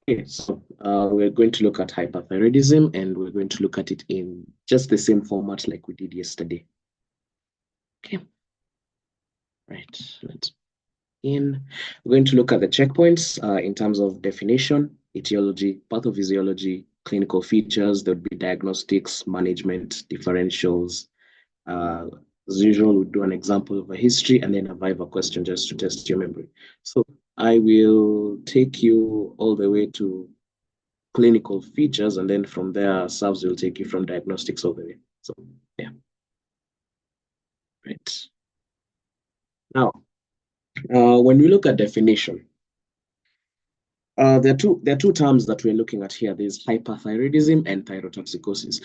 Okay, so we're going to look at hyperthyroidism and we're going to look at it in just the same format like we did yesterday. Okay, right. Let's begin. We're going to look at the checkpoints in terms of definition, etiology, pathophysiology, clinical features. There would be diagnostics, management, differentials. Uh, as usual, we'll do an example of a history and then a Viva question just to test your memory. So I will take you all the way to clinical features, and then from there, SAVS will take you from diagnostics all the way. So, yeah, right. Now, when we look at definition, there are two terms that we're looking at here. There's hyperthyroidism and thyrotoxicosis.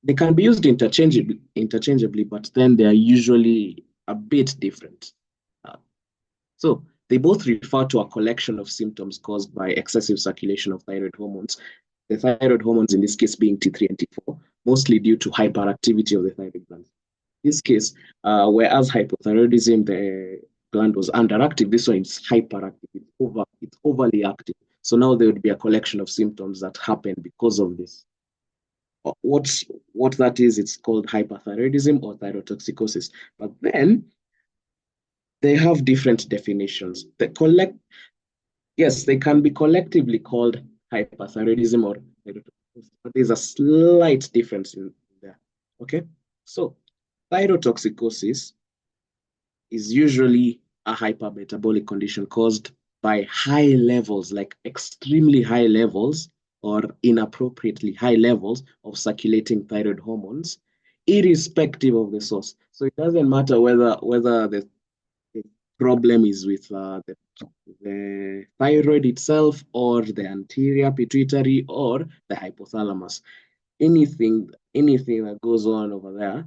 They can be used interchangeably, but then they are usually a bit different. Uh, So they both refer to a collection of symptoms caused by excessive circulation of thyroid hormones. The thyroid hormones, in this case, being T3 and T4, mostly due to hyperactivity of the thyroid gland. In this case, whereas hypothyroidism, the gland was underactive, this one is hyperactive. It's overly active. So now there would be a collection of symptoms that happen because of this. What that is, it's called hyperthyroidism or thyrotoxicosis. But then they have different definitions. Yes, they can be collectively called hyperthyroidism or thyrotoxicosis, but there's a slight difference in there. Okay, so thyrotoxicosis is usually a hypermetabolic condition caused by high levels, like extremely high levels or inappropriately high levels of circulating thyroid hormones, irrespective of the source. So it doesn't matter whether the problem is with the thyroid itself or the anterior pituitary or the hypothalamus. Anything that goes on over there,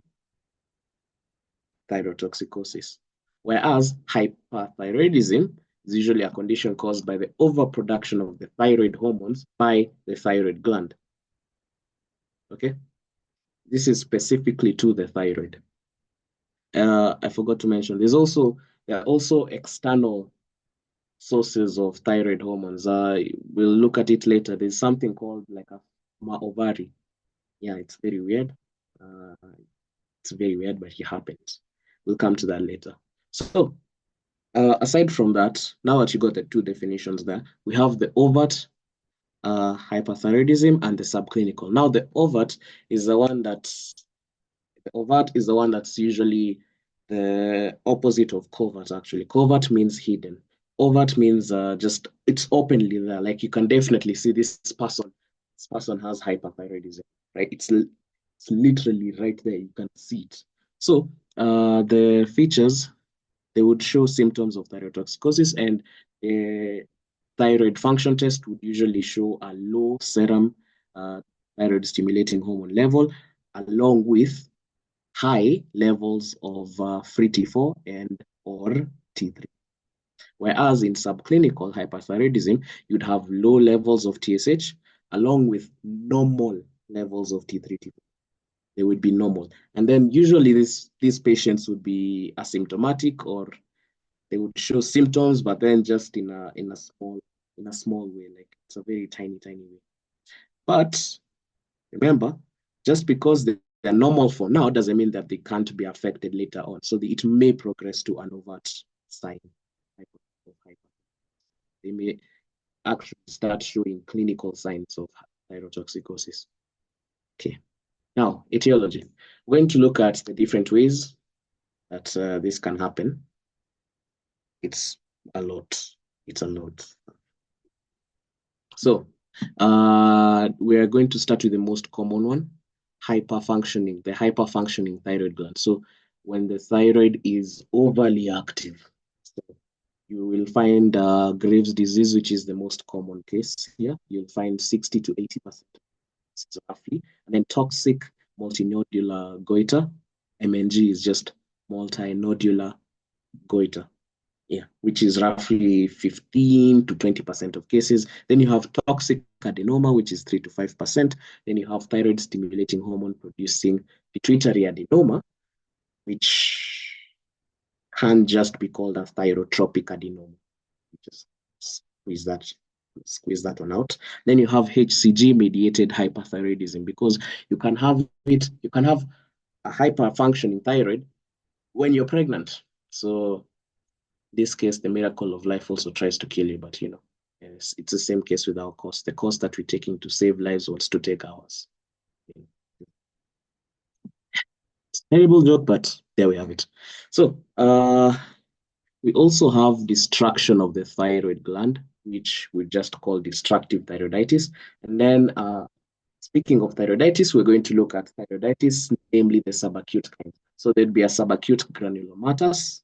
thyrotoxicosis. Whereas hyperthyroidism is usually a condition caused by the overproduction of the thyroid hormones by the thyroid gland. Okay, this is specifically to the thyroid. I forgot to mention there are also external sources of thyroid hormones. We'll look at it later. There's something called like a ovary. Yeah, it's very weird. Uh, it's very weird, but it happens. We'll come to that later. So, aside from that, now that you got the two definitions there, we have the overt hyperthyroidism and the subclinical. Now, the overt is the one that's usually the opposite of covert, actually. Covert means hidden. Overt means just it's openly there. Like you can definitely see this person has hyperthyroidism, right? It's literally right there. You can see it. So the features, they would show symptoms of thyrotoxicosis, and a thyroid function test would usually show a low serum thyroid stimulating hormone level, along with high levels of free T4 and or T3. Whereas in subclinical hyperthyroidism, you'd have low levels of TSH along with normal levels of T3, T4. They would be normal. And then usually these patients would be asymptomatic, or they would show symptoms, but then just in a small way, like it's a very tiny, tiny way. But remember, just because they're normal for now doesn't mean that they can't be affected later on. So it may progress to an overt sign of hyper. They may actually start showing clinical signs of thyrotoxicosis. Okay. Now, etiology. We're going to look at the different ways that this can happen. It's a lot. It's a lot. So, we are going to start with the most common one, the hyperfunctioning thyroid gland. So, when the thyroid is overly active, so you will find Graves' disease, which is the most common case here. You'll find 60 to 80% roughly. And then toxic multinodular goiter. MNG is just multinodular goiter. Yeah, which is roughly 15 to 20% of cases. Then you have toxic adenoma, which is 3 to 5%. Then you have thyroid stimulating hormone producing pituitary adenoma, which can just be called a thyrotropic adenoma. Which is Squeeze that, squeeze that one out. Then you have HCG mediated hyperthyroidism, because you can have a hyperfunctioning thyroid when you're pregnant. So in this case, the miracle of life also tries to kill you, but yes, it's the same case with our cost. The cost that we're taking to save lives wants to take ours. It's a terrible joke, but there we have it. So we also have destruction of the thyroid gland, which we just call destructive thyroiditis. And then speaking of thyroiditis, we're going to look at thyroiditis, namely the subacute kind. So there'd be a subacute granulomatous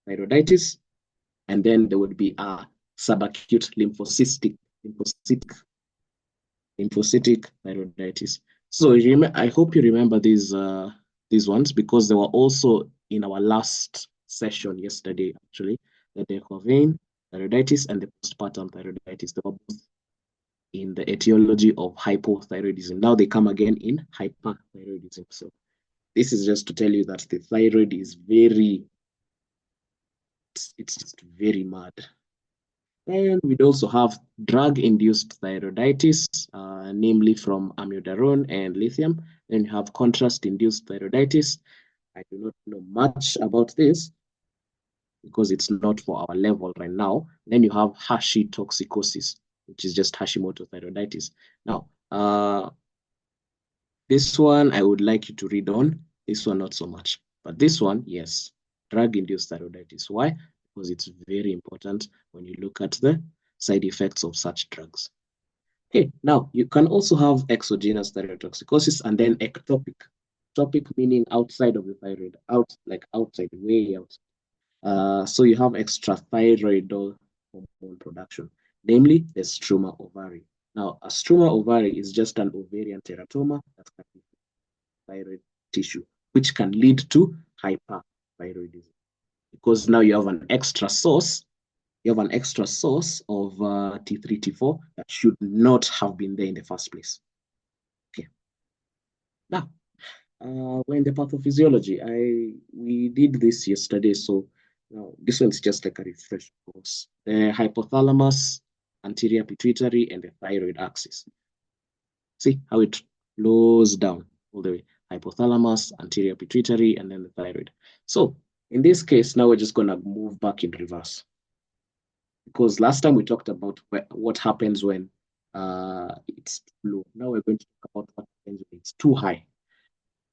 thyroiditis, and then there would be a subacute lymphocytic thyroiditis. So I hope you remember these ones, because they were also in our last session yesterday, actually, the Decoraine thyroiditis and the postpartum thyroiditis. They were both in the etiology of hypothyroidism. Now they come again in hyperthyroidism. So this is just to tell you that the thyroid is it's just very mad. And we'd also have drug-induced thyroiditis, namely from amiodarone and lithium. Then you have contrast-induced thyroiditis. I do not know much about this because it's not for our level right now. Then you have Hashimotoxicosis, which is just Hashimoto thyroiditis. Now, this one I would like you to read on. This one, not so much. But this one, yes, drug-induced thyroiditis. Why? Because it's very important when you look at the side effects of such drugs. Okay, now you can also have exogenous thyrotoxicosis and then ectopic. Ectopic meaning outside of the thyroid, outside, way out. So you have extrathyroidal hormone production, namely the struma ovary. Now, a struma ovary is just an ovarian teratoma that can be thyroid tissue, which can lead to hyperthyroidism. Because now you have an extra source of T3, T4 that should not have been there in the first place. Okay. Now, we're in the pathophysiology. We did this yesterday, so now this one's just like a refresh course. The hypothalamus, anterior pituitary, and the thyroid axis. See how it flows down all the way. Hypothalamus, anterior pituitary, and then the thyroid. So in this case, now we're just going to move back in reverse. Because last time we talked about what happens when it's too low. Now we're going to talk about what happens when it's too high.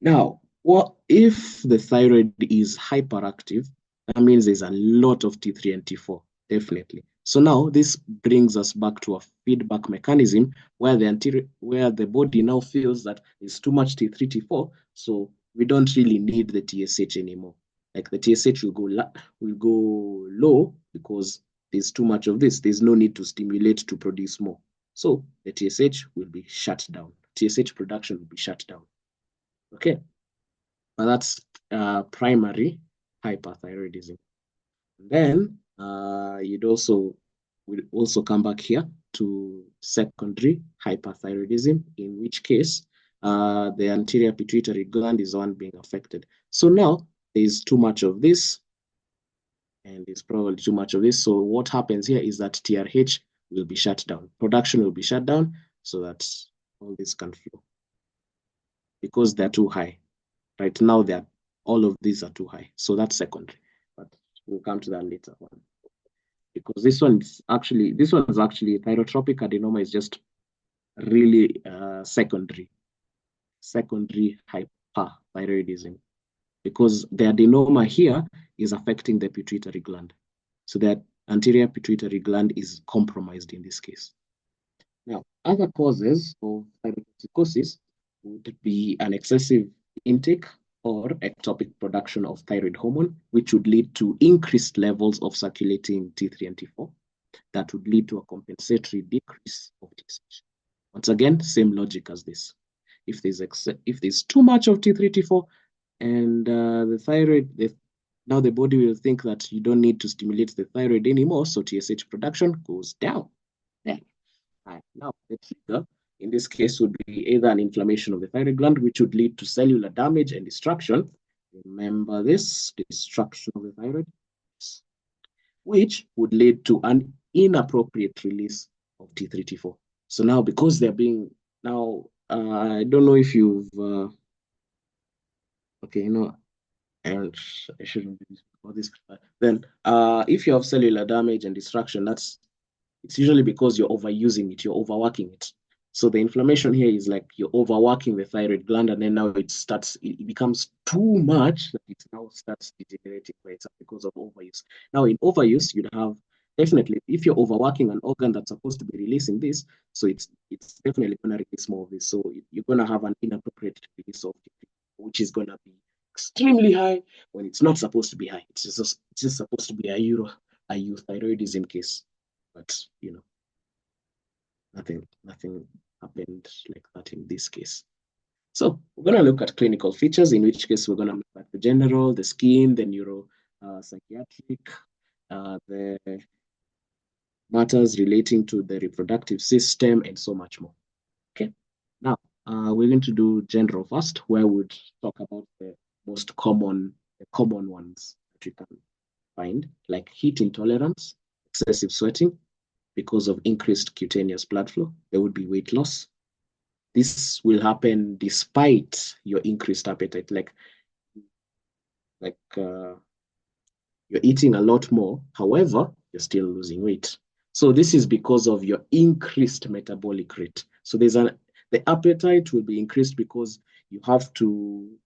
Now, what if the thyroid is hyperactive? That means there's a lot of T3 and T4, definitely. So now this brings us back to a feedback mechanism where the body now feels that there's too much T3, T4, so we don't really need the TSH anymore. Like the TSH will go low because there's too much of this. There's no need to stimulate to produce more. So the TSH will be shut down. TSH production will be shut down. Okay, but that's primary hyperthyroidism. Then we'd also come back here to secondary hyperthyroidism, in which case the anterior pituitary gland is the one being affected. So now there's too much of this, and there's probably too much of this. So what happens here is that TRH will be shut down. Production will be shut down so that all this can flow because they're too high. Right now, all of these are too high. So that's secondary. But we'll come to that later on. Because this one's actually thyrotropic adenoma is just really secondary hyperthyroidism. Because the adenoma here is affecting the pituitary gland. So that anterior pituitary gland is compromised in this case. Now, other causes of thyrotoxicosis would be an excessive intake or ectopic production of thyroid hormone, which would lead to increased levels of circulating T3 and T4. That would lead to a compensatory decrease of TSH. Once again, same logic as this. If there's too much of T3, T4, and the thyroid, now the body will think that you don't need to stimulate the thyroid anymore, so TSH production goes down. There. Right. Now, the trigger in this case would be either an inflammation of the thyroid gland, which would lead to cellular damage and destruction. Remember this, destruction of the thyroid, which would lead to an inappropriate release of T3, T4. So now, because they're being now, I don't know if you've okay, and I shouldn't do this before this. Then, if you have cellular damage and destruction, it's usually because you're overusing it, you're overworking it. So the inflammation here is like you're overworking the thyroid gland, and then now it becomes too much that it now starts degenerating by itself because of overuse. Now, in overuse, you'd have definitely, if you're overworking an organ that's supposed to be releasing this, so it's definitely going to release more of this. So you're going to have an inappropriate release of it, which is going to be extremely high when it's not supposed to be high. It's just supposed to be a euthyroidism case, but nothing happened like that in this case. So we're going to look at clinical features, in which case we're going to look at the general, the skin, the neuro, psychiatric, the matters relating to the reproductive system, and so much more. Okay. Now, we're going to do general first, where we'd talk about the common ones that you can find, like heat intolerance, excessive sweating because of increased cutaneous blood flow. There would be weight loss. This will happen despite your increased appetite, like you're eating a lot more. However, you're still losing weight. So this is because of your increased metabolic rate. So the appetite will be increased because you have to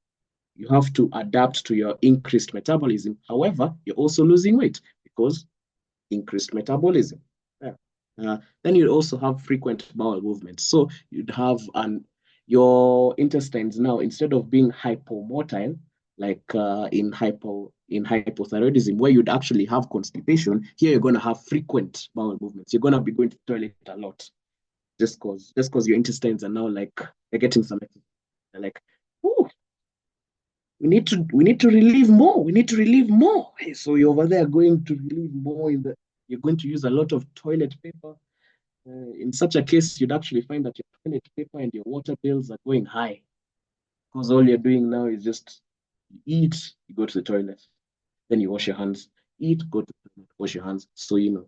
adapt to your increased metabolism. However, you're also losing weight because increased metabolism. Yeah. Then you also have frequent bowel movements. So you'd have your intestines now, instead of being hypomotile, like in hypothyroidism, where you'd actually have constipation, here you're going to have frequent bowel movements. You're going to be going to the toilet a lot, just because your intestines are now like they're getting some exercise. They're like, oh, we need to relieve more. We need to relieve more. Hey, so you're over there going to relieve more you're going to use a lot of toilet paper. In such a case, you'd actually find that your toilet paper and your water bills are going high because all you're doing now is just you eat, you go to the toilet, then you wash your hands, eat, go to the toilet, wash your hands. So your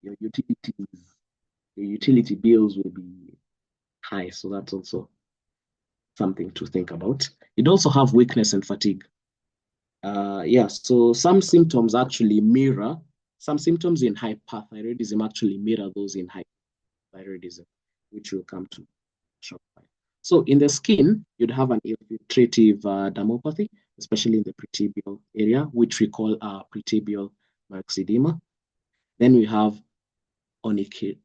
utilities, your utility bills will be high. So that's also something to think about. You'd also have weakness and fatigue. Yeah, so some symptoms in hyperthyroidism actually mirror those in hypothyroidism, which we'll come to shortly. So in the skin, you'd have an infiltrative dermopathy, especially in the pretibial area, which we call pretibial myxedema. Then we have onychi-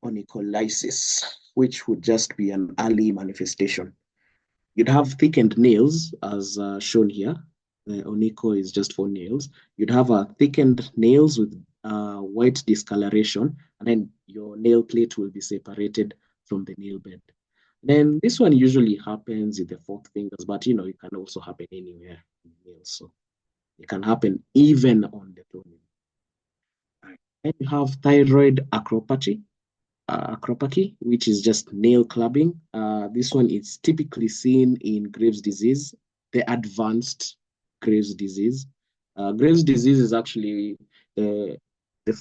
onycholysis, which would just be an early manifestation. You'd have thickened nails, as shown here. The onycho is just for nails. You'd have thickened nails with white discoloration, and then your nail plate will be separated from the nail bed. Then this one usually happens in the fourth fingers, but it can also happen anywhere in the nails. So it can happen even on the toenail. Then you have thyroid acropathy, which is just nail clubbing. This one is typically seen in Graves' disease, the advanced Graves' disease. Graves' disease is actually the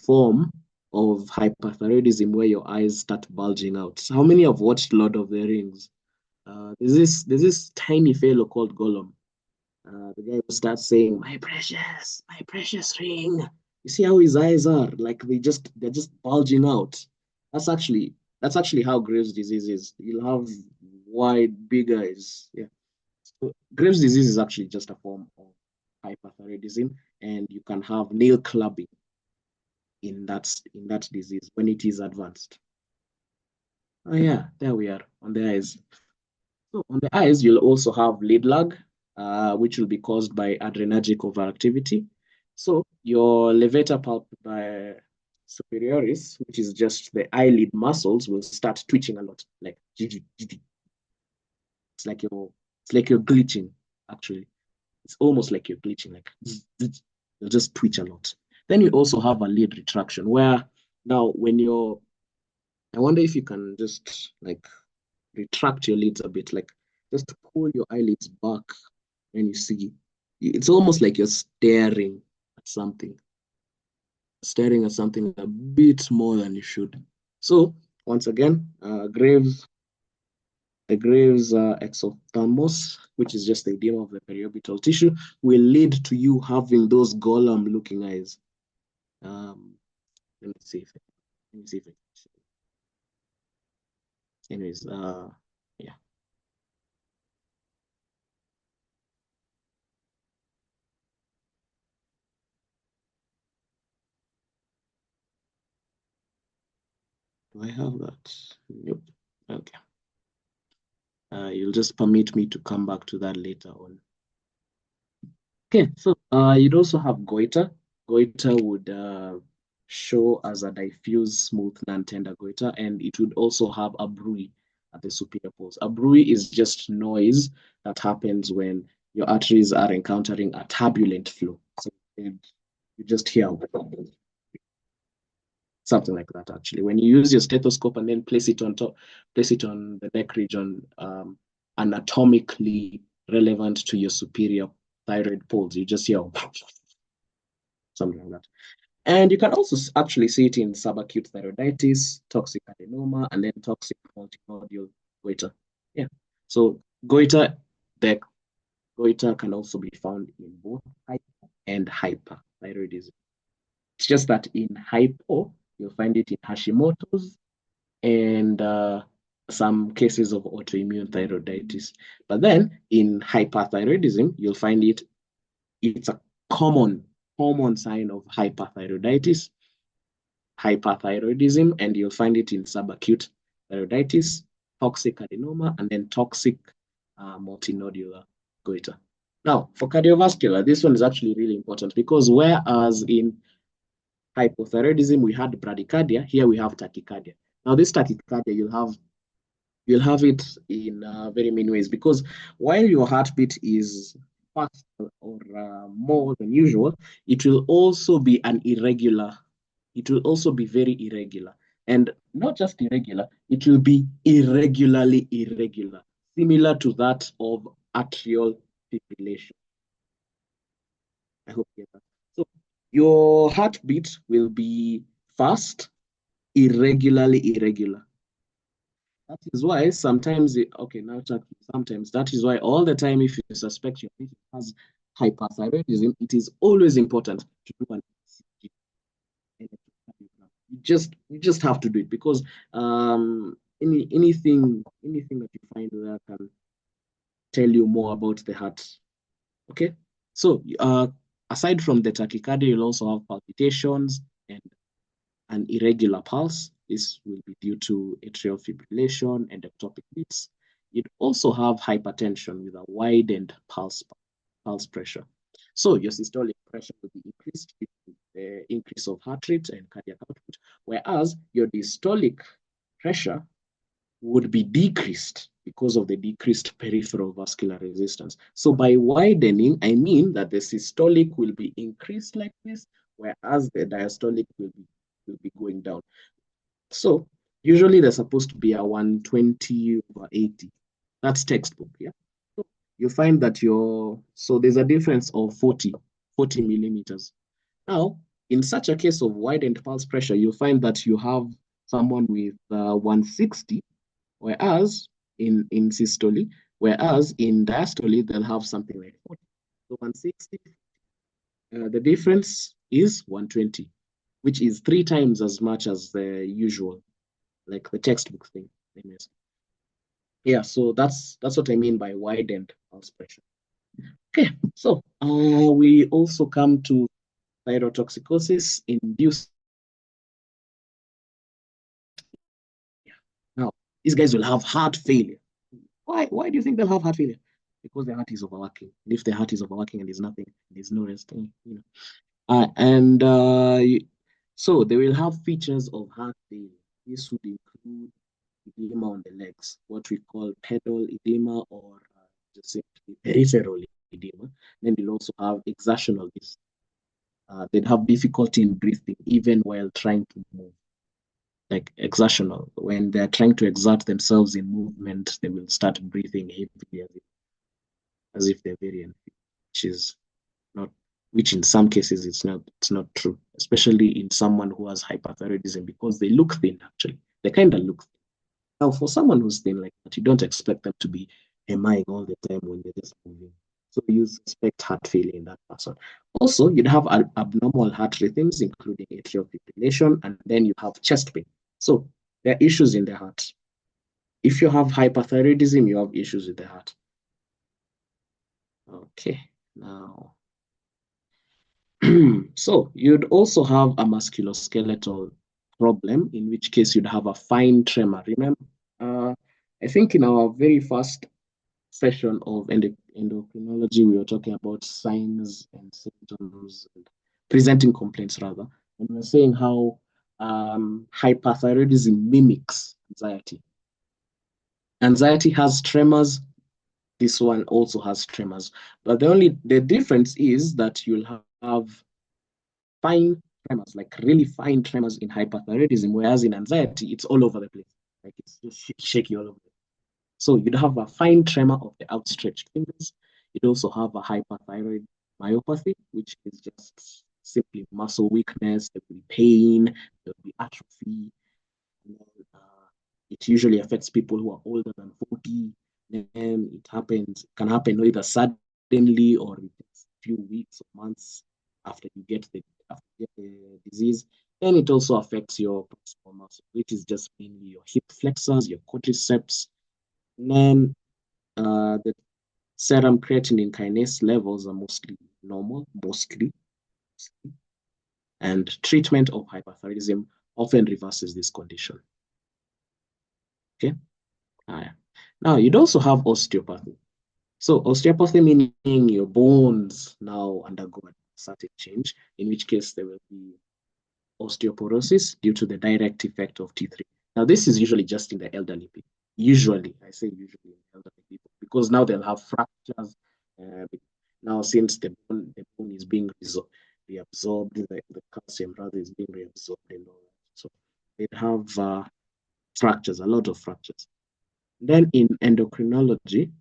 form of hyperthyroidism where your eyes start bulging out. So how many have watched Lord of the Rings? There's this tiny fellow called Gollum. The guy who starts saying, my precious ring. You see how his eyes are? Like they're just bulging out. That's actually how Graves' disease is. You'll have wide, big eyes. Yeah. So Graves' disease is actually just a form of hyperthyroidism, and you can have nail clubbing in that disease when it is advanced. Oh yeah, there we are on the eyes. So on the eyes, you'll also have lid lag, which will be caused by adrenergic overactivity. So your levator palpi superioris, which is just the eyelid muscles, will start twitching a lot. Like it's like you're glitching. Actually, it's almost like you're glitching. Like you'll just twitch a lot. Then you also have a lid retraction, where now when you're, I wonder if you can just like retract your lids a bit, like just pull your eyelids back and you see it's almost like you're staring at something. staring at something a bit more than you should. So once again, Graves' exophthalmos, which is just the edema of the periorbital tissue, will lead to you having those golem-looking eyes. Um, let me see if let me see if I anyways, yeah. Do I have that? Nope. Okay. You'll just permit me to come back to that later on. Okay, so you'd also have goiter. Goiter would show as a diffuse, smooth, non-tender goiter, and it would also have a bruit at the superior pulse. A bruit is just noise that happens when your arteries are encountering a turbulent flow. So you just hear something like that. Actually, when you use your stethoscope and then place it on top, place it on the neck region, anatomically relevant to your superior thyroid pulse, you just hear something like that. And you can also actually see it in subacute thyroiditis, toxic adenoma, and then toxic multinodal goiter. Yeah. So goiter, the goiter can also be found in both hypo and hyperthyroidism. It's just that in hypo, you'll find it in Hashimoto's and some cases of autoimmune thyroiditis. But then in hyperthyroidism, you'll find it's a common sign of hyperthyroiditis, hyperthyroidism, and you'll find it in subacute thyroiditis, toxic adenoma, and then toxic multinodular goiter. Now, for cardiovascular, this one is actually really important because whereas in hypothyroidism we had bradycardia, here we have tachycardia. Now, this tachycardia you'll have it in very many ways because while your heartbeat is faster or more than usual, it will also be an irregular. It will also be very irregular. And not just irregular, it will be irregularly irregular, similar to that of atrial fibrillation. I hope you get that. So your heartbeat will be fast, irregularly irregular. That is why sometimes, okay, now sometimes, that is why all the time, if you suspect your patient has hyperthyroidism, it is always important to do an ECG. You just have to do it because anything that you find there can tell you more about the heart. Okay, so aside from the tachycardia, you'll also have palpitations and an irregular pulse. This will be due to atrial fibrillation and ectopic beats. You'd also have hypertension with a widened pulse pressure. So your systolic pressure will be increased with the increase of heart rate and cardiac output, whereas your diastolic pressure would be decreased because of the decreased peripheral vascular resistance. So by widening, I mean that the systolic will be increased like this, whereas the diastolic will be going down. So usually they're supposed to be a 120 over 80. That's textbook, yeah. So you find that so there's a difference of 40 millimeters. Now, in such a case of widened pulse pressure, you find that you have someone with 160, whereas in systole, whereas in diastole, they'll have something like 40. So 160, the difference is 120, which is 3 times as much as the usual, like the textbook thing. Anyways. Yeah, so that's what I mean by widened pulse pressure. Okay, so we also come to thyrotoxicosis induced. Now, these guys will have heart failure. Why do you think they'll have heart failure? Because the heart is overworking. And if the heart is overworking and there's nothing, there's no rest. And so they will have features of heart failure. This would include edema on the legs, what we call pedal edema or just simply peripheral edema. Then they'll also have exertional dyspnea. They'd have difficulty in breathing even while trying to move, like exertional. When they're trying to exert themselves in movement, they will start breathing heavily as if they're very unfit, which is not. which in some cases it's not true, especially in someone who has hyperthyroidism because they look thin actually. They kind of look thin. Now, for someone who's thin like that, you don't expect them to be hemming all the time when they're just moving. So you suspect heart failure in that person. Also, you'd have abnormal heart rhythms, including atrial fibrillation, and then you have chest pain. So there are issues in the heart. If you have hyperthyroidism, you have issues with the heart. Okay, now, so you'd also have a musculoskeletal problem, in which case you'd have a fine tremor. Remember, I think in our very first session of endocrinology, we were talking about signs and symptoms and presenting complaints rather. And we were saying how hyperthyroidism mimics anxiety. Anxiety has tremors. This one also has tremors. But the difference is that you'll have fine tremors, like really fine tremors in hyperthyroidism, whereas in anxiety, it's all over the place. Like it's just shaky all over the place. So you'd have a fine tremor of the outstretched fingers. You'd also have a hyperthyroid myopathy, which is just simply muscle weakness. There will be pain, there will be atrophy. And then, it usually affects people who are older than 40. Then can happen either suddenly or in a few weeks or months after you get the disease. Then it also affects your proximal muscle, which is just mainly your hip flexors, your quadriceps. And then the serum creatinine kinase levels are mostly normal, mostly, and treatment of hyperthyroidism often reverses this condition. Okay. Now, you'd also have osteopathy. So, osteopathy meaning your bones now undergo a certain change, in which case there will be osteoporosis due to the direct effect of T3. Now, this is usually just in the elderly people. Usually, I say usually in elderly people, because now they'll have fractures. Uh, Now, since the bone is being reabsorbed, the calcium rather is being reabsorbed and all that. So they have fractures, a lot of fractures. Then in endocrinology,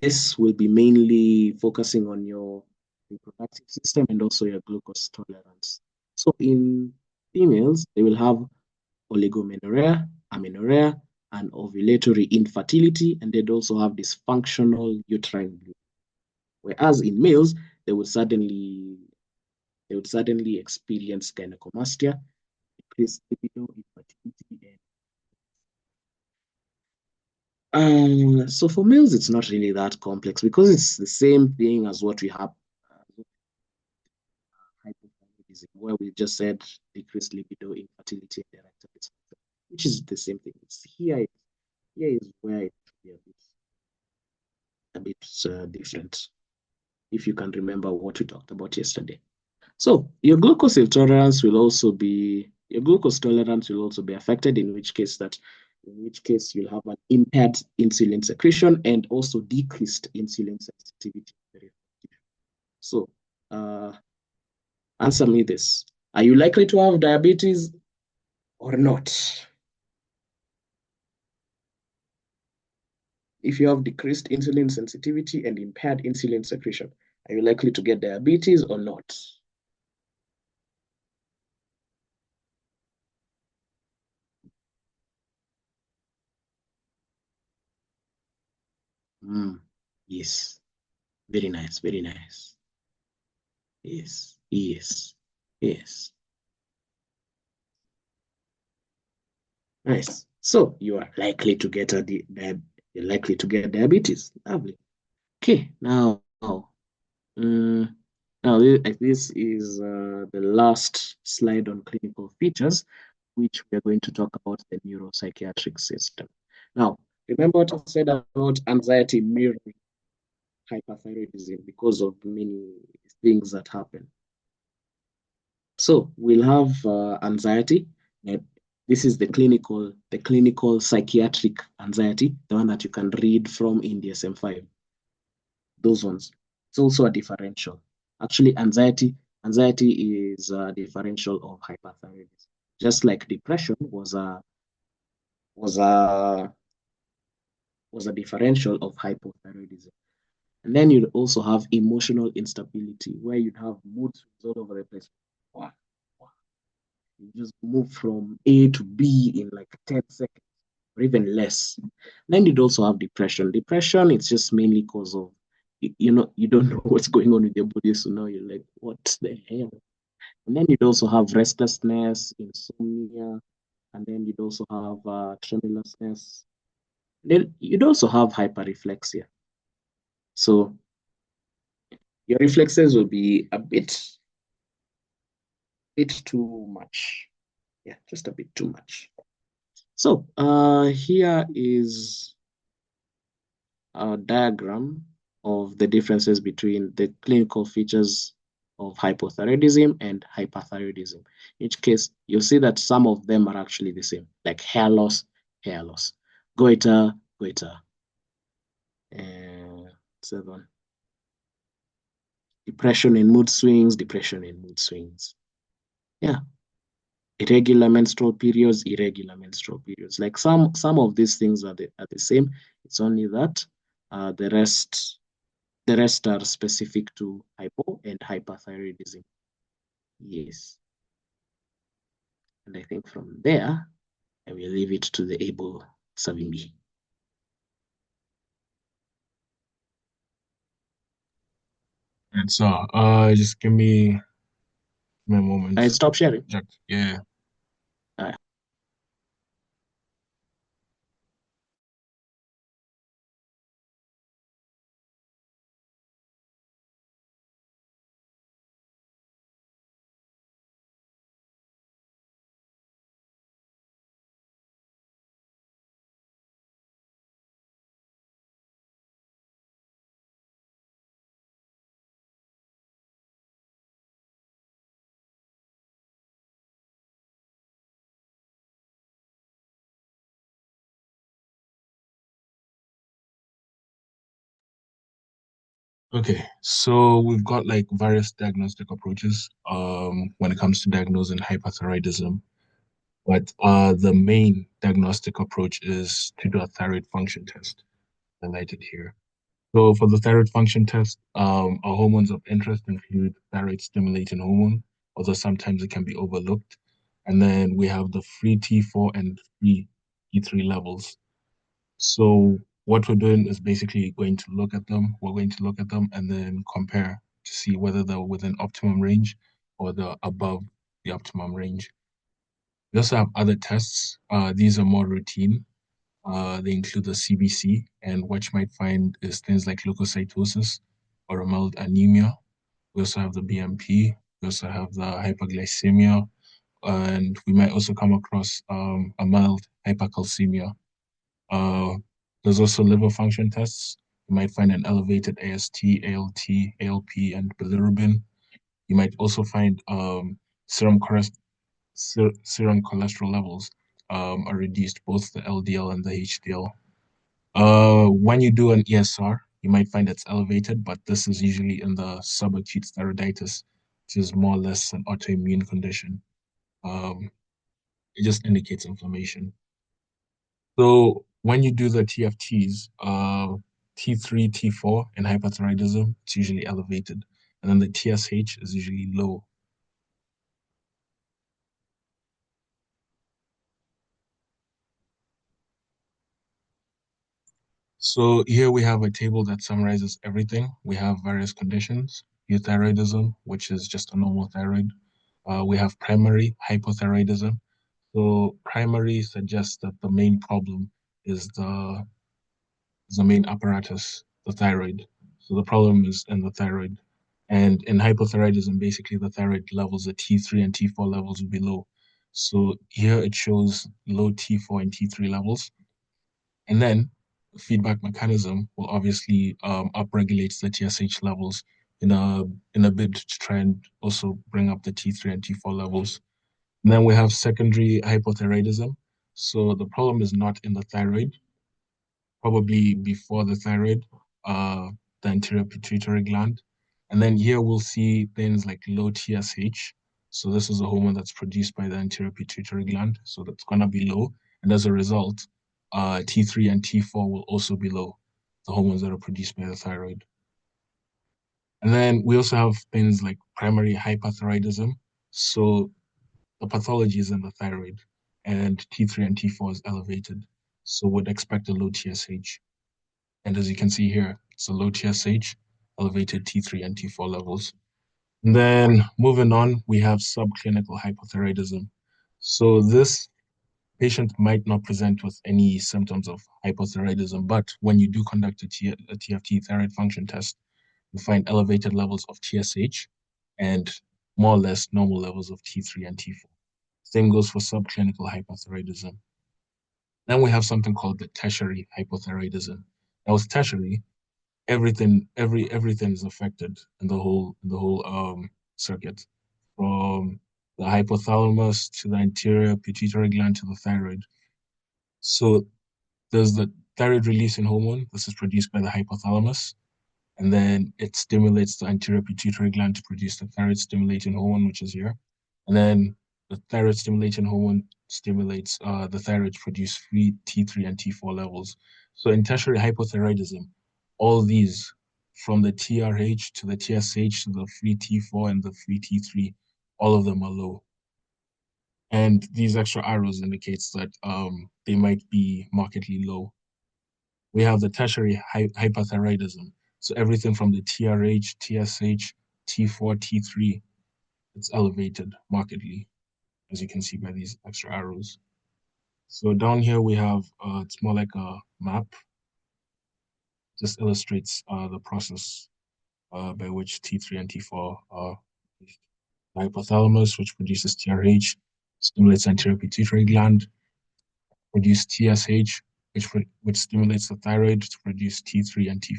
this will be mainly focusing on your reproductive system and also your glucose tolerance. So in females, they will have oligomenorrhea, amenorrhea, and ovulatory infertility, and they'd also have dysfunctional uterine bleeding. Whereas in males, they would suddenly they would suddenly experience gynecomastia, increased libido, infertility, so for males, it's not really that complex because it's the same thing as what we have hypothyroidism, where we just said decreased libido, infertility, and erectile dysfunction, which is the same thing. Here is where it's a bit different. If you can remember what we talked about yesterday. So your glucose tolerance will also be affected, in which case you'll have an impaired insulin secretion and also decreased insulin sensitivity. So uh, answer me this. Are you likely to have diabetes or not? If you have decreased insulin sensitivity and impaired insulin secretion, are you likely to get diabetes or not? Mm, yes. Very nice. Very nice. Yes. Yes. Yes. Nice. So you are likely to get you're likely to get diabetes. Lovely. Okay. Mm, now this is the last slide on clinical features, which we are going to talk about the neuropsychiatric system. Now, remember what I said about anxiety mirroring hyperthyroidism because of many things that happen. So we'll have anxiety. Uh, This is the clinical psychiatric anxiety, the one that you can read from in DSM-5. Those ones. It's also a differential. Actually, anxiety is a differential of hyperthyroidism. Just like depression was a was a differential of hypothyroidism. And then you'd also have emotional instability, where you'd have mood swings all over the place. Wow. Wow. You just move from A to B in like 10 seconds or even less. Then you'd also have depression. Depression, it's just mainly because of, you don't know what's going on with your body. So now you're like, what the hell? And then you'd also have restlessness, insomnia, and then you'd also have tremulousness. Then you'd also have hyperreflexia. So your reflexes will be a bit too much. Yeah, just a bit too much. So here is a diagram of the differences between the clinical features of hypothyroidism and hyperthyroidism. In each case, you'll see that some of them are actually the same, like hair loss, goiter, goiter, and 7, depression and mood swings. Yeah, irregular menstrual periods. Like some of these things are the same. It's only that the rest are specific to hypo and hyperthyroidism. Yes. And I think from there, I will leave it to the able Savimbi. And so, just give me a I moment. stop sharing. Check. Yeah. Uh, Okay. So we've got like various diagnostic approaches when it comes to diagnosing hyperthyroidism. But the main diagnostic approach is to do a thyroid function test, highlighted here. So for the thyroid function test, our hormones of interest include thyroid stimulating hormone, although sometimes it can be overlooked. And then we have the free T4 and free T3 levels. So what we're doing is basically going to look at them. We're going to look at them and then compare to see whether they're within optimum range or they're above the optimum range. We also have other tests. These are more routine. They include the CBC, and what you might find is things like leukocytosis or a mild anemia. We also have the BMP. We also have the hyperglycemia, and we might also come across a mild hypercalcemia. Uh, there's also liver function tests. You might find an elevated AST, ALT, ALP, and bilirubin. You might also find serum serum cholesterol levels are reduced, both the LDL and the HDL. When you do an ESR, you might find it's elevated, but this is usually in the subacute thyroiditis, which is more or less an autoimmune condition. Um, it just indicates inflammation. So when you do the TFTs, T3, T4 in hyperthyroidism, it's usually elevated, and then the TSH is usually low. So here we have a table that summarizes everything. We have various conditions: euthyroidism, which is just a normal thyroid. We have primary hypothyroidism. So primary suggests that the main problem is the main apparatus, the thyroid. So the problem is in the thyroid. And in hypothyroidism, basically the thyroid levels, the T3 and T4 levels will be low. So here it shows low T4 and T3 levels. And then the feedback mechanism will obviously upregulate the TSH levels in a bid to try and also bring up the T3 and T4 levels. And then we have secondary hypothyroidism. So the problem is not in the thyroid, probably before the thyroid, uh, the anterior pituitary gland. And then here we'll see things like low TSH. So this is a hormone that's produced by the anterior pituitary gland. So that's going to be low. And as a result, T3 and T4 will also be low, the hormones that are produced by the thyroid. And then we also have things like primary hyperthyroidism. So the pathology is in the thyroid, and T3 and T4 is elevated. So would expect a low TSH. And as you can see here, it's a low TSH, elevated T3 and T4 levels. And then moving on, we have subclinical hypothyroidism. So this patient might not present with any symptoms of hypothyroidism, but when you do conduct a TFT thyroid function test, you find elevated levels of TSH and more or less normal levels of T3 and T4. Same goes for subclinical hypothyroidism. Then we have something called the tertiary hypothyroidism. Now with tertiary, everything is affected in the whole circuit, from the hypothalamus to the anterior pituitary gland to the thyroid. So there's the thyroid releasing hormone. This is produced by the hypothalamus, and then it stimulates the anterior pituitary gland to produce the thyroid stimulating hormone, which is here. And then the thyroid stimulating hormone stimulates the thyroid to produce free T3 and T4 levels. So in tertiary hypothyroidism, all these, from the TRH to the TSH to the free T4 and the free T3, all of them are low. And these extra arrows indicates that they might be markedly low. We have the tertiary hyperthyroidism. So everything from the TRH, TSH, T4, T3, it's elevated markedly, as you can see by these extra arrows. So down here we have, it's more like a map, just illustrates the process by which T3 and T4 are produced. The hypothalamus, which produces TRH, stimulates anterior pituitary gland, produce TSH, which stimulates the thyroid to produce T3 and T4.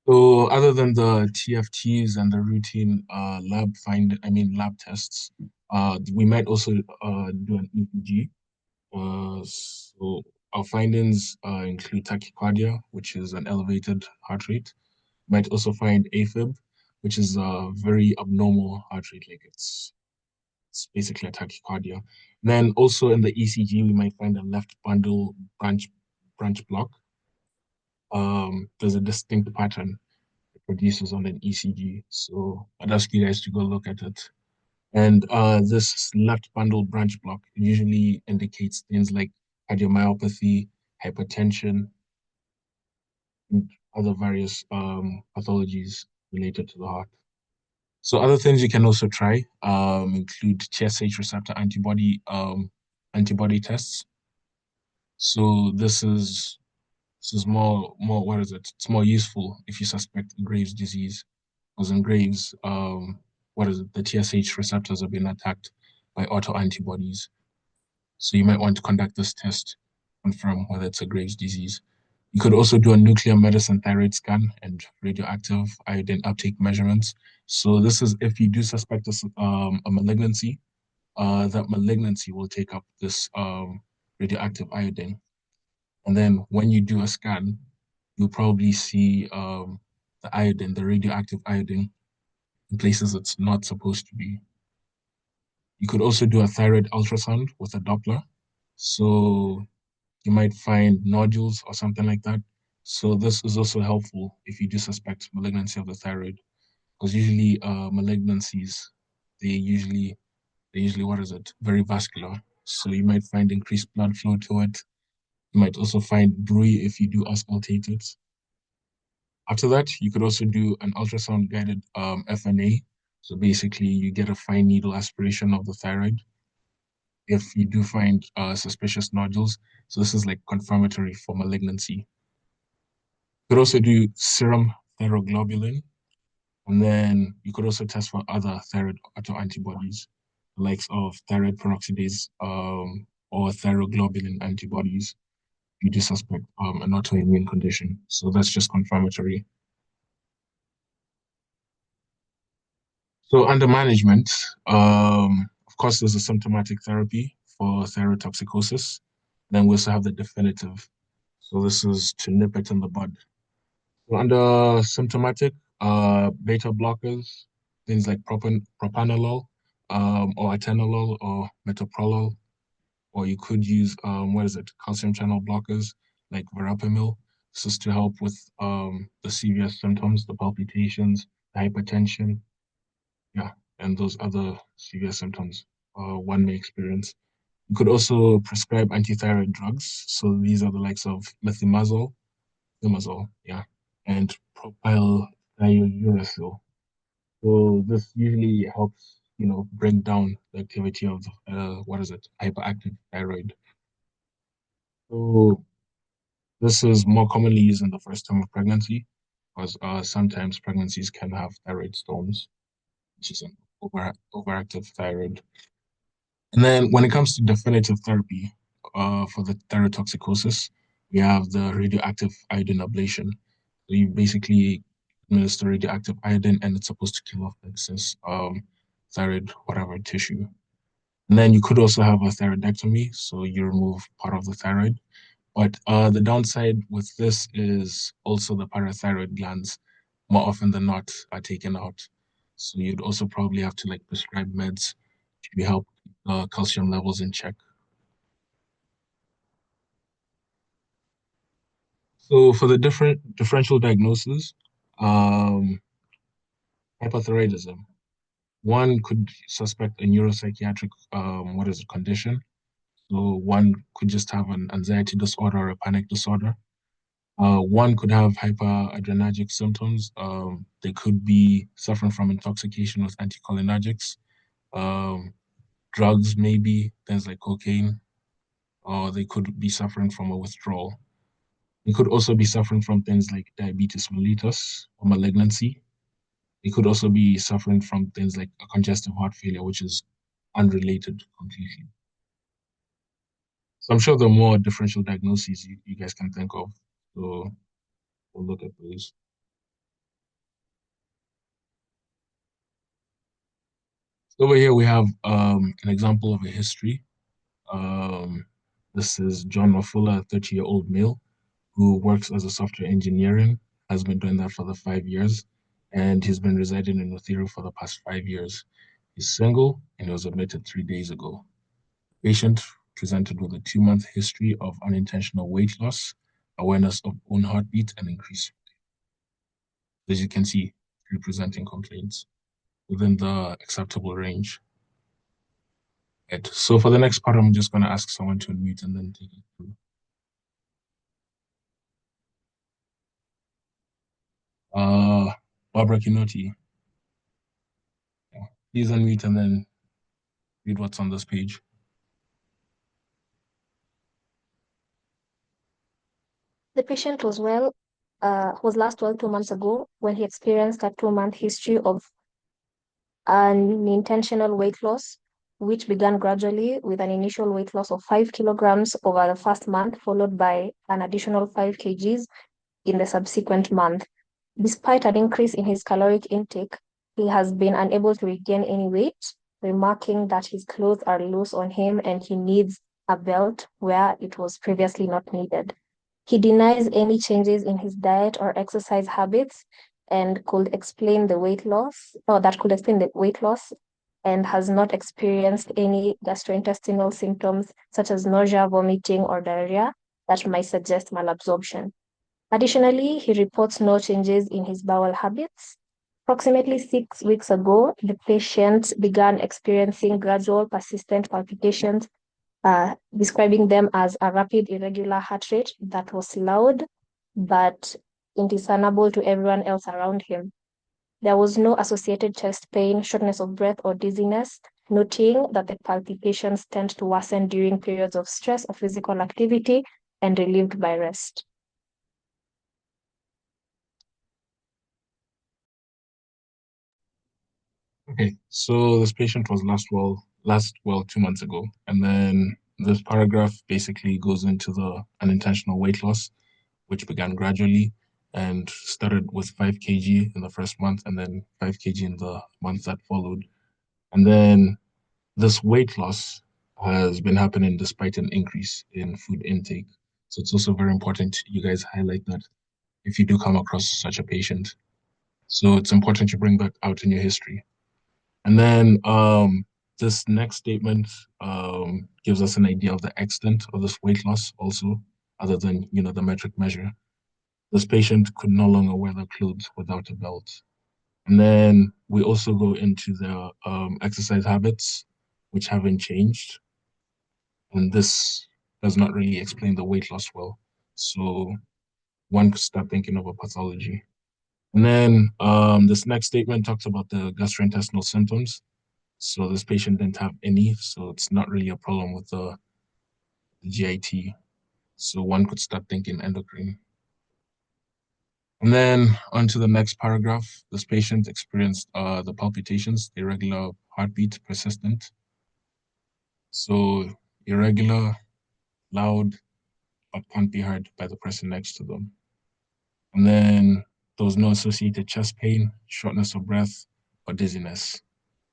So other than the TFTs and the routine lab tests, we might also do an ECG. So our findings include tachycardia, which is an elevated heart rate. Might also find AFib, which is a very abnormal heart rate, like it's basically a tachycardia. Then also in the ECG, we might find a left bundle branch block. There's a distinct pattern produces on an ECG. So I'd ask you guys to go look at it. And this left bundle branch block usually indicates things like cardiomyopathy, hypertension, and other various pathologies related to the heart. So other things you can also try include TSH receptor antibody tests. So this is more what is it? It's more useful if you suspect Graves' disease. Because in Graves, what is it? The TSH receptors have been attacked by autoantibodies. So you might want to conduct this test, confirm whether it's a Graves' disease. You could also do a nuclear medicine thyroid scan and radioactive iodine uptake measurements. So this is if you do suspect a malignancy, that malignancy will take up this radioactive iodine. And then when you do a scan, you'll probably see the radioactive iodine in places it's not supposed to be. You could also do a thyroid ultrasound with a Doppler. So you might find nodules or something like that. So this is also helpful if you do suspect malignancy of the thyroid, because usually malignancies, they usually they usually what is it? Very vascular. So you might find increased blood flow to it. You might also find bruit if you do auscultate it. After that, you could also do an ultrasound guided FNA. So basically, you get a fine needle aspiration of the thyroid if you do find suspicious nodules. So this is like confirmatory for malignancy. You could also do serum thyroglobulin, and then you could also test for other thyroid autoantibodies, the likes of thyroid peroxidase or thyroglobulin antibodies. You do suspect an autoimmune condition. So that's just confirmatory. So under management, of course, there's a symptomatic therapy for thyrotoxicosis. Then we also have the definitive. So this is to nip it in the bud. So under symptomatic, beta blockers, things like propanolol, or atenolol, or metoprolol, or you could use what is it, calcium channel blockers like verapamil. This is to help with the serious symptoms, the palpitations, the hypertension, yeah, and those other serious symptoms one may experience. You could also prescribe antithyroid drugs. So these are the likes of methimazole, yeah, and propylthiouracil. So this usually helps, bring down the activity of what is it, hyperactive thyroid. So this is more commonly used in the first term of pregnancy, because sometimes pregnancies can have thyroid storms, which is an overactive thyroid. And then when it comes to definitive therapy, for the thyrotoxicosis, we have the radioactive iodine ablation. So you basically administer radioactive iodine, and it's supposed to kill off the excess thyroid, whatever tissue. And then you could also have a thyroidectomy, so you remove part of the thyroid. But the downside with this is also the parathyroid glands, more often than not, are taken out. So you'd also probably have to like prescribe meds to help calcium levels in check. So for the different differential diagnosis, um, hypothyroidism, one could suspect a neuropsychiatric what is it, condition. So one could just have an anxiety disorder or a panic disorder. One could have hyperadrenergic symptoms. They could be suffering from intoxication with anticholinergics, um, drugs, maybe things like cocaine, or they could be suffering from a withdrawal. They could also be suffering from things like diabetes mellitus or malignancy. They could also be suffering from things like a congestive heart failure, which is unrelated completely. So I'm sure there are more differential diagnoses you guys can think of. So we'll look at those. So over here we have an example of a history. Um, this is John Mafula, a 30-year-old male who works as a software engineering, has been doing that for the 5 years, and he's been residing in Othiro for the past 5 years. He's single and he was admitted 3 days ago. Patient presented with a 2 month history of unintentional weight loss, awareness of own heartbeat, and increase. As you can see, representing complaints within the acceptable range. Right. So for the next part, I'm just going to ask someone to unmute and then take it through. Uh, Barbara Kinoti, yeah. Please unmute and then read what's on this page. The patient was last well 2 months ago when he experienced a 2 month history of unintentional weight loss, which began gradually with an initial weight loss of 5 kilograms over the first month, followed by an additional 5 kgs in the subsequent month. Despite an increase in his caloric intake, he has been unable to regain any weight, remarking that his clothes are loose on him and he needs a belt where it was previously not needed. He denies any changes in his diet or exercise habits and could explain the weight loss, or that could explain the weight loss, and has not experienced any gastrointestinal symptoms such as nausea, vomiting, or diarrhea that might suggest malabsorption. Additionally, he reports no changes in his bowel habits. Approximately 6 weeks ago, the patient began experiencing gradual persistent palpitations, describing them as a rapid irregular heart rate that was loud but indiscernible to everyone else around him. There was no associated chest pain, shortness of breath, or dizziness, noting that the palpitations tend to worsen during periods of stress or physical activity and relieved by rest. Okay, so this patient was last well 2 months ago, and then this paragraph basically goes into the unintentional weight loss, which began gradually and started with 5 kg in the first month, and then 5 kg in the month that followed. And then this weight loss has been happening despite an increase in food intake. So it's also very important you guys highlight that if you do come across such a patient. So it's important you bring that out in your history. And then this next statement gives us an idea of the extent of this weight loss also, other than, the metric measure. This patient could no longer wear the clothes without a belt. And then we also go into the exercise habits, which haven't changed. And this does not really explain the weight loss well. So one could start thinking of a pathology. And then this next statement talks about the gastrointestinal symptoms. So this patient didn't have any, so it's not really a problem with the GIT. So one could start thinking endocrine. And then on to the next paragraph. This patient experienced the palpitations, irregular heartbeat, persistent. So irregular, loud, but can't be heard by the person next to them. And then there was no associated chest pain, shortness of breath, or dizziness.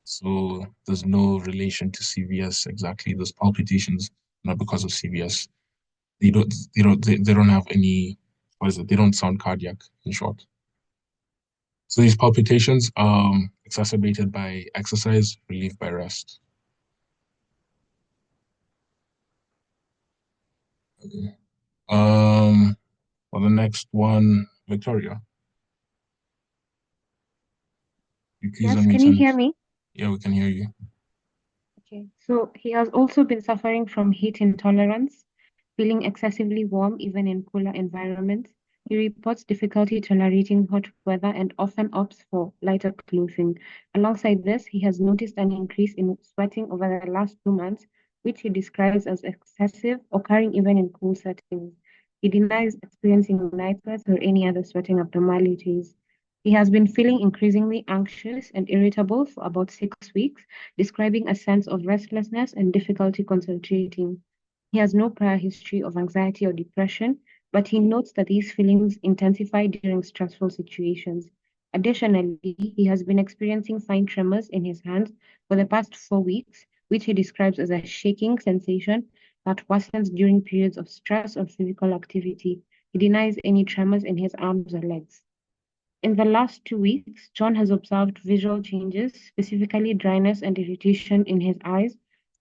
So there's no relation to CVS exactly. There's palpitations, not because of CVS. They don't have any, what is it? They don't sound cardiac, in short. So these palpitations, exacerbated by exercise, relieved by rest. Okay. For the next one, Victoria, you please Yes, unmute can you and hear me? yeah, we can hear you. Okay. So he has also been suffering from heat intolerance, feeling excessively warm even in cooler environments. He reports difficulty tolerating hot weather and often opts for lighter clothing. Alongside this, he has noticed an increase in sweating over the last 2 months, which he describes as excessive, occurring even in cool settings. He denies experiencing night sweats or any other sweating abnormalities. He has been feeling increasingly anxious and irritable for about 6 weeks, describing a sense of restlessness and difficulty concentrating. He has no prior history of anxiety or depression, but he notes that these feelings intensify during stressful situations. Additionally, he has been experiencing fine tremors in his hands for the past 4 weeks, which he describes as a shaking sensation that worsens during periods of stress or physical activity. He denies any tremors in his arms or legs. In the last 2 weeks, John has observed visual changes, specifically dryness and irritation in his eyes,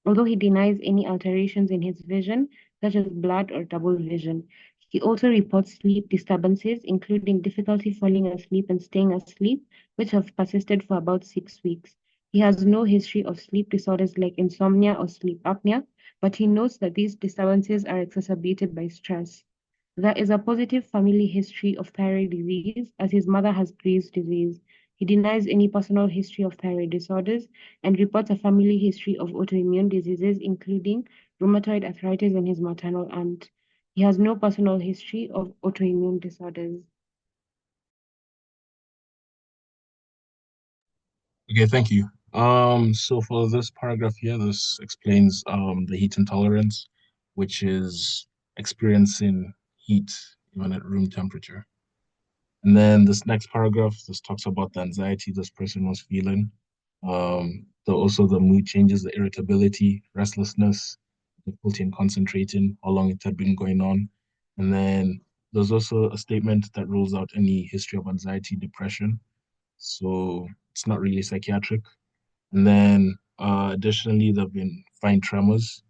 although he denies any alterations in his vision, such as blurred or double vision. He also reports sleep disturbances, including difficulty falling asleep and staying asleep, which have persisted for about 6 weeks. He has no history of sleep disorders like insomnia or sleep apnea, but he notes that these disturbances are exacerbated by stress. There is a positive family history of thyroid disease, as his mother has Graves' disease. He denies any personal history of thyroid disorders and reports a family history of autoimmune diseases, including rheumatoid arthritis in his maternal aunt. He has no personal history of autoimmune disorders. Okay, thank you. So for this paragraph here, this explains the heat intolerance, which is experiencing heat even at room temperature. And then this next paragraph, this talks about the anxiety this person was feeling. Also the mood changes, the irritability, restlessness, difficulty in concentrating, how long it had been going on. And then there's also a statement that rules out any history of anxiety, depression. So it's not really psychiatric. And then additionally, there have been fine tremors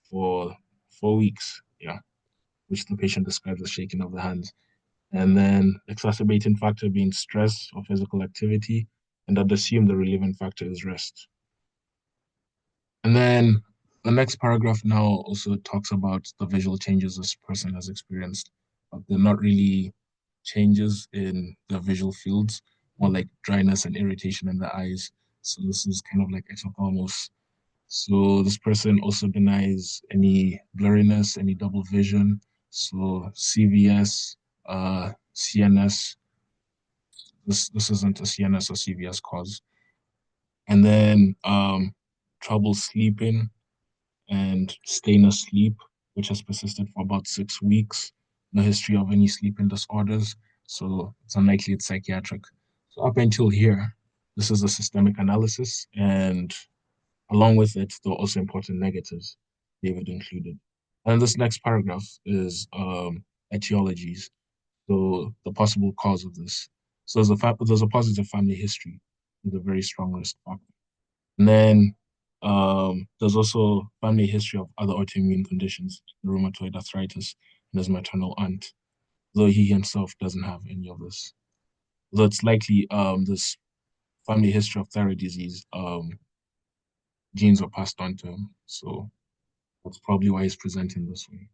for 4 weeks, yeah, which the patient describes as shaking of the hands. And then exacerbating factor being stress or physical activity, and I'd assume the relieving factor is rest. And then the next paragraph now also talks about the visual changes this person has experienced, but they're not really changes in the visual fields, more like dryness and irritation in the eyes. So this is kind of like exophthalmos. So this person also denies any blurriness, any double vision. So CVS, CNS, this isn't a CNS or CVS cause. And then trouble sleeping and staying asleep, which has persisted for about 6 weeks. No history of any sleeping disorders, so it's unlikely it's psychiatric. So up until here, this is a systemic analysis, and along with it, there are also important negatives, David included. And this next paragraph is etiologies, so the possible cause of this. So there's a positive family history with a very strong risk factor. And then there's also family history of other autoimmune conditions, rheumatoid arthritis, and his maternal aunt. though he himself doesn't have any of this. Though it's likely this family history of thyroid disease genes were passed on to him. So that's probably why he's presenting this way.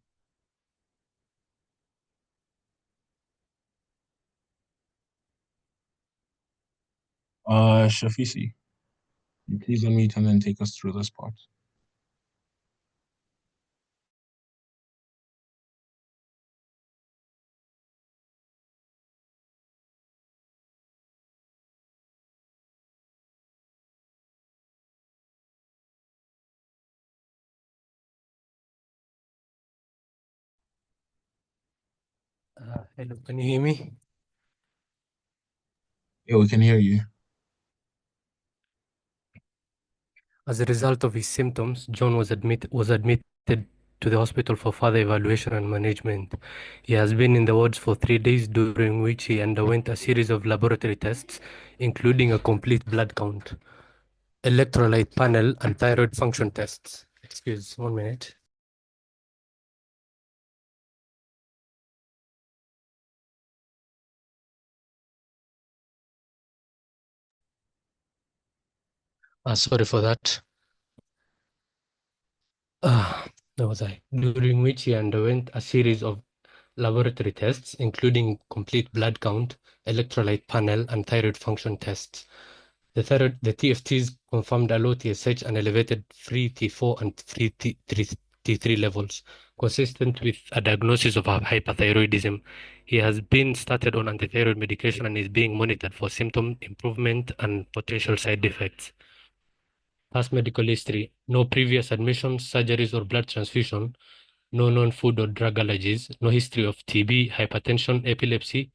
Shafisi, you please unmute and then take us through this part. Hello, can you hear me? Yeah, we can hear you. As a result of his symptoms, John was admitted to the hospital for further evaluation and management. He has been in the wards for 3 days, during which he underwent a series of laboratory tests, including a complete blood count, electrolyte panel, and thyroid function tests. Excuse 1 minute. Sorry for that. Where was I? During which he underwent a series of laboratory tests, including complete blood count, electrolyte panel, and thyroid function tests. The TFTs confirmed a low TSH and elevated free T4 and free T3 levels, consistent with a diagnosis of hyperthyroidism. He has been started on antithyroid medication and is being monitored for symptom improvement and potential side effects. Past medical history: no previous admissions, surgeries, or blood transfusion, no known food or drug allergies, no history of TB, hypertension, epilepsy,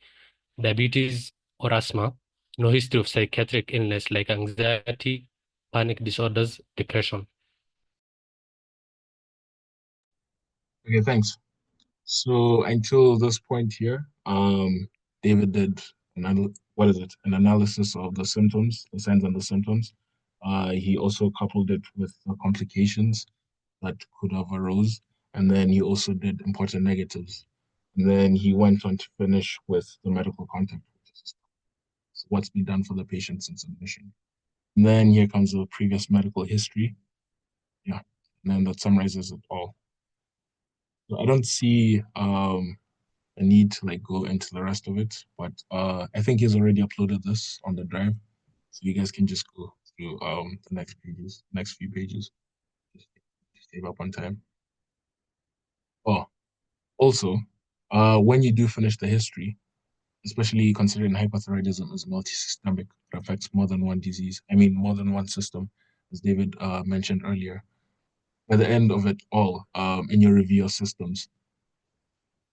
diabetes, or asthma, no history of psychiatric illness like anxiety, panic disorders, depression. Okay, thanks. So until this point here, David did an analysis of the symptoms, the signs and the symptoms. He also coupled it with the complications that could have arose, and then he also did important negatives. And then he went on to finish with the medical contact, so what's been done for the patient since admission. And then here comes the previous medical history. Yeah, and then that summarizes it all. So I don't see a need to like go into the rest of it, but I think he's already uploaded this on the drive, so you guys can just go through the next few pages, just to save up on time. Oh, also, when you do finish the history, especially considering hyperthyroidism is multisystemic, it affects more than one disease. I mean, more than one system, as David mentioned earlier. By the end of it all, in your review of systems,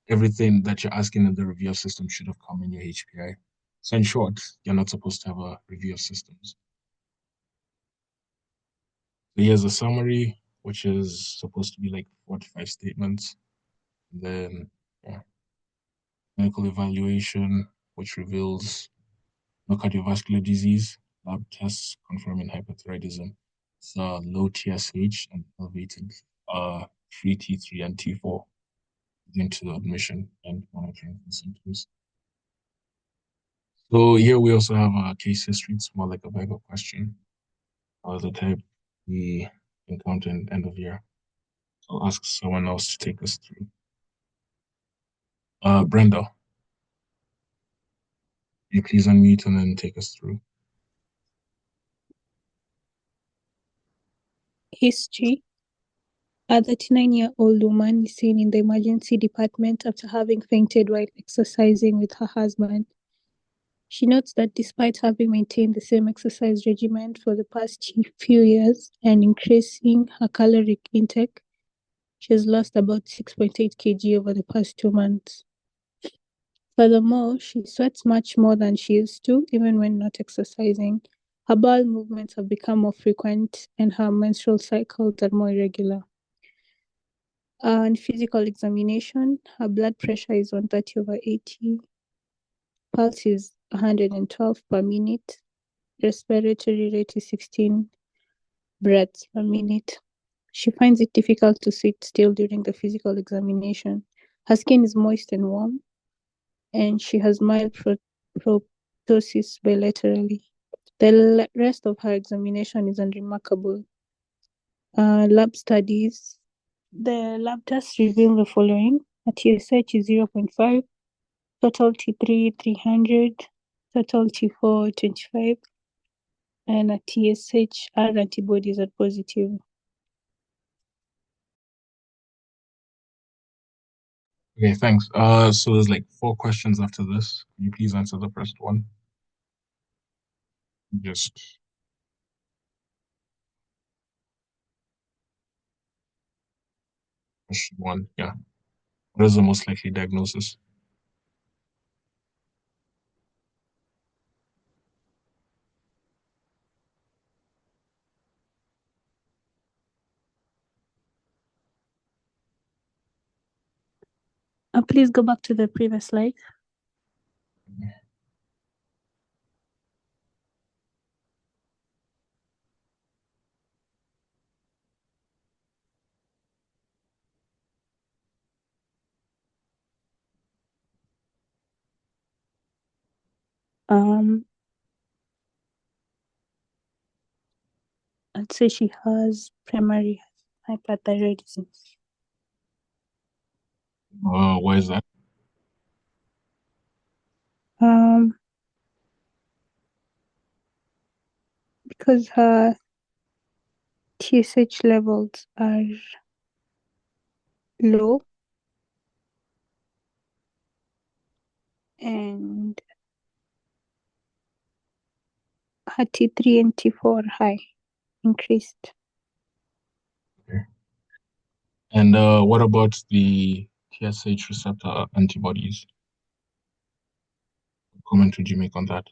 everything that you're asking in the review of systems should have come in your HPI. So in short, you're not supposed to have a review of systems. So here's a summary, which is supposed to be like 4 to 5 statements. And then medical evaluation, which reveals no cardiovascular disease, lab tests confirming hyperthyroidism. It's low TSH and elevated free T3 and T4 into the admission and monitoring for symptoms. So here we also have a case history. It's more like a Bible question, the type we encounter in end of year. So I'll ask someone else to take us through. Brenda, you please unmute and then take us through. History. A 39-year-old woman is seen in the emergency department after having fainted while exercising with her husband. She notes that despite having maintained the same exercise regimen for the past few years and increasing her caloric intake, she has lost about 6.8 kg over the past 2 months. Furthermore, she sweats much more than she used to, even when not exercising. Her bowel movements have become more frequent, and her menstrual cycles are more irregular. On physical examination, her blood pressure is 130/80, pulse is 112 per minute, respiratory rate is 16 breaths per minute. She finds it difficult to sit still during the physical examination. Her skin is moist and warm. and she has mild proptosis bilaterally. The rest of her examination is unremarkable. Lab studies. The lab tests reveal the following: a TSH is 0.5, total T3 300, total T4 25, and a TSHR antibodies are positive. Okay, thanks. So there's like 4 questions after this. Can you please answer the first one? Just question 1. Yeah. What is the most likely diagnosis? Please go back to the previous slide. I'd say she has primary hyperthyroidism. Why is that? Because her TSH levels are low and her T3 and T4 are high, increased. Okay. And what about the TSH receptor antibodies? What comment would you make on that?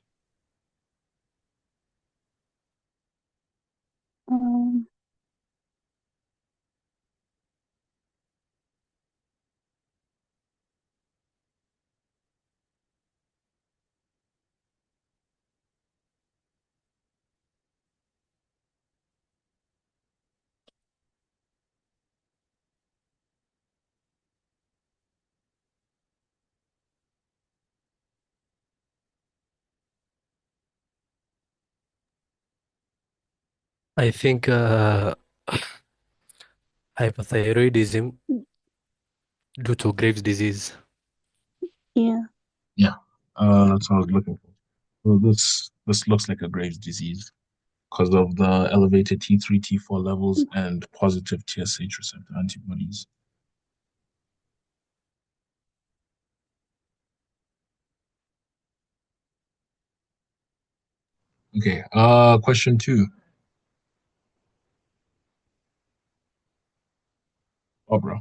I think hypothyroidism due to Graves' disease. Yeah. Yeah, that's what I was looking for. So this looks like a Graves' disease because of the elevated T3, T4 levels and positive TSH receptor antibodies. Okay, question 2. Barbara.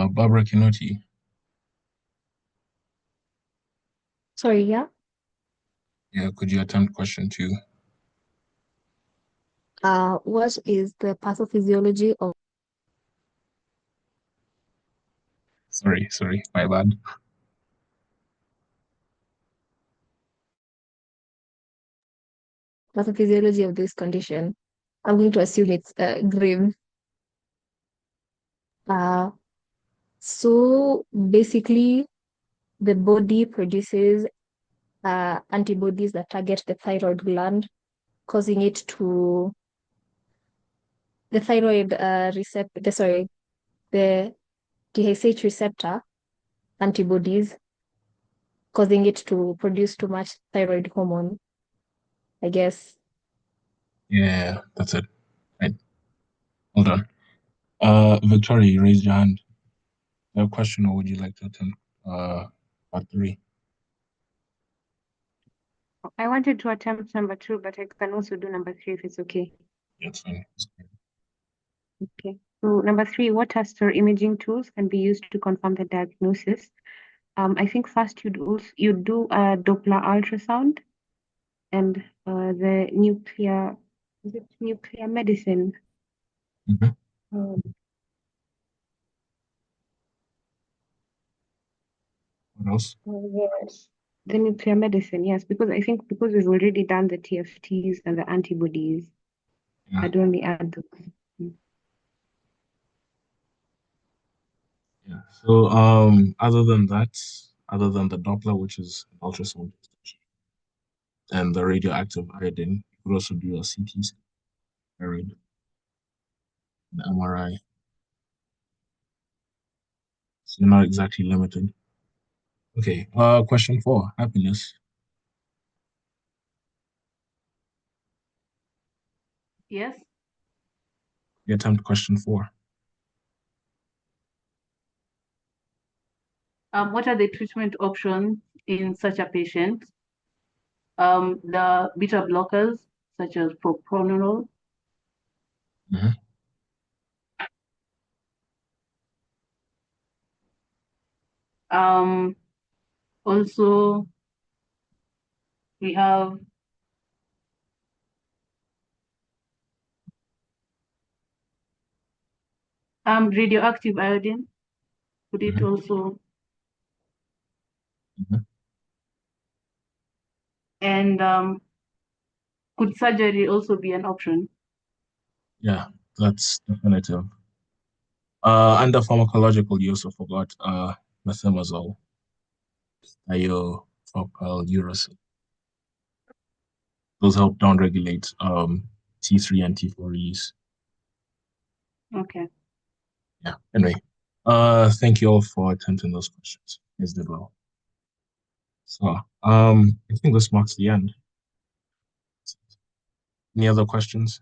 Barbara Kinoti. Sorry, yeah. Yeah, could you attempt question 2? What is the pathophysiology of Sorry, my bad. pathophysiology of this condition? I'm going to assume it's Graves. So basically, the body produces antibodies that target the thyroid gland, causing it to the thyroid receptor, sorry, the TSH receptor antibodies, causing it to produce too much thyroid hormone, I guess. Yeah, that's it. Right. Hold on. Victoria, you raised your hand. a question, or would you like to attempt part three? I wanted to attempt number 2, but I can also do number 3 if it's okay. Yeah, it's fine. Okay. So number 3, what tests or imaging tools can be used to confirm the diagnosis? I think first you'd do a Doppler ultrasound and the nuclear medicine? Mhm. Um, What else? yes. The nuclear medicine, yes, because I think because we've already done the TFTs and the antibodies, Yeah. I'd only add those. Yeah. So, other than that, other than the Doppler, which is an ultrasound, and the radioactive iodine, you could also do a CT scan, the MRI. So you're not exactly limited. Okay. Question 4, happiness. Yes. You attempt question 4. What are the treatment options in such a patient? The beta blockers, such as propranolol. Mhm. Also, we have radioactive iodine. Could it Mhm. also, Mhm. and could surgery also be an option? Yeah, that's definitive. Under pharmacological, you also forgot methimazole, thiopropyl. Those help downregulate T3 and T4 release. Okay. Yeah. Anyway, thank you all for attempting those questions. You guys did well. So, I think this marks the end. Any other questions?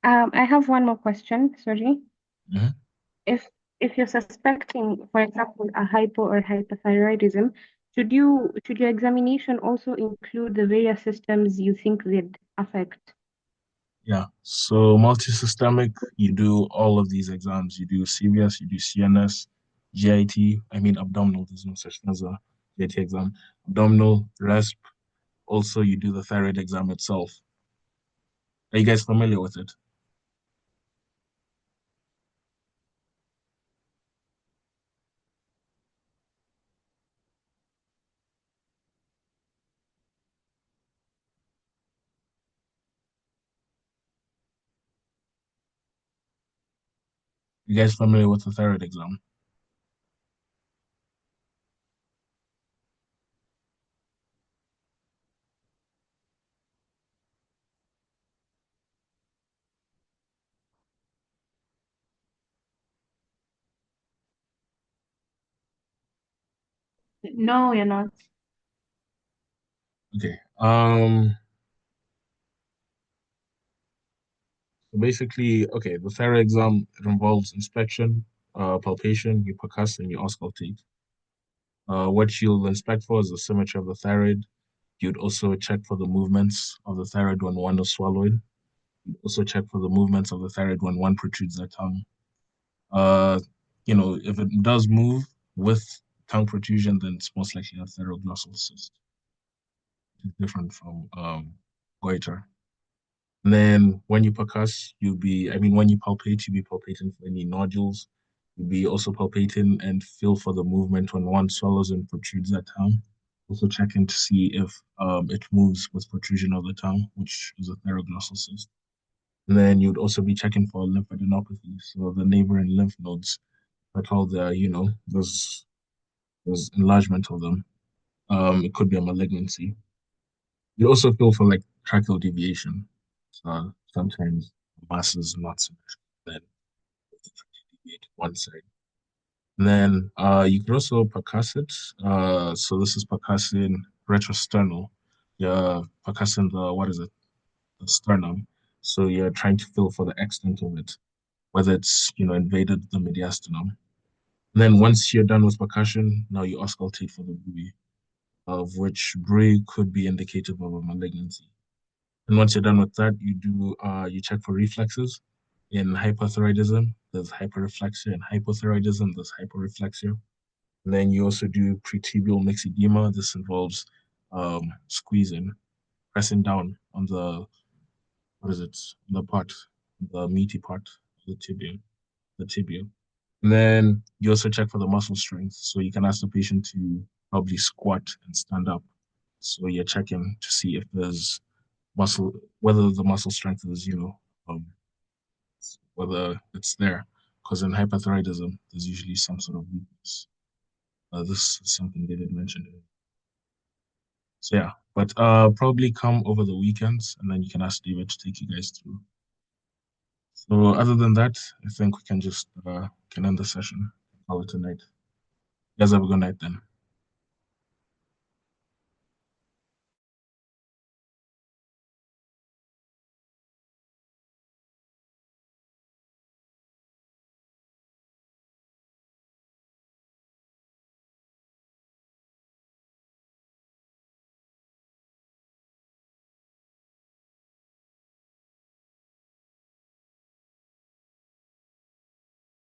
I have one more question, sorry. Mhm. If you're suspecting, for example, a hypo or hyperthyroidism, should your examination also include the various systems you think they'd affect? Yeah. So multisystemic, you do all of these exams. You do CVS, you do CNS, GIT. I mean abdominal. There's no such thing as a GIT exam. Abdominal, RESP. Also, you do the thyroid exam itself. Are you guys familiar with it? You guys familiar with the thyroid exam? No, you're not. Okay. Basically, okay, the thyroid exam, it involves inspection, palpation, you percuss, and you auscultate. What you'll inspect for is the symmetry of the thyroid. You'd also check for the movements of the thyroid when one is swallowed. You'd also check for the movements of the thyroid when one protrudes their tongue. Uh, if it does move with tongue protrusion, then it's most likely a thyroglossal cyst. It's different from goiter. And then when you percuss, when you palpate, you'll be palpating for any nodules. You'll be also palpating and feel for the movement when one swallows and protrudes their tongue. Also checking to see if it moves with protrusion of the tongue, which is a thyroglossal cyst. And then you'd also be checking for lymphadenopathy, so the neighboring lymph nodes, at all the, there's enlargement of them. It could be a malignancy. You also feel for like tracheal deviation. So sometimes the mass is not symmetrical, then deviate one side. And then you could also percuss it. So this is percussing retrosternal. You're percussing the sternum. So you're trying to feel for the extent of it, whether it's invaded the mediastinum. And then once you're done with percussion, now you auscultate for the buoy, of which buoy could be indicative of a malignancy. And once you're done with that, you check for reflexes. In hyperthyroidism, there's hyperreflexia. In hypothyroidism, there's hyperreflexia. And then you also do pretibial myxedema. This involves squeezing, pressing down on the meaty part of the tibia. And then you also check for the muscle strength. So you can ask the patient to probably squat and stand up. So you're checking to see if there's whether the muscle strength is, whether it's there. Because in hyperthyroidism, there's usually some sort of weakness. This is something they did mention. So yeah, but probably come over the weekends and then you can ask David to take you guys through. So other than that, I think we can just can end the session. Call it a night. You guys have a good night then.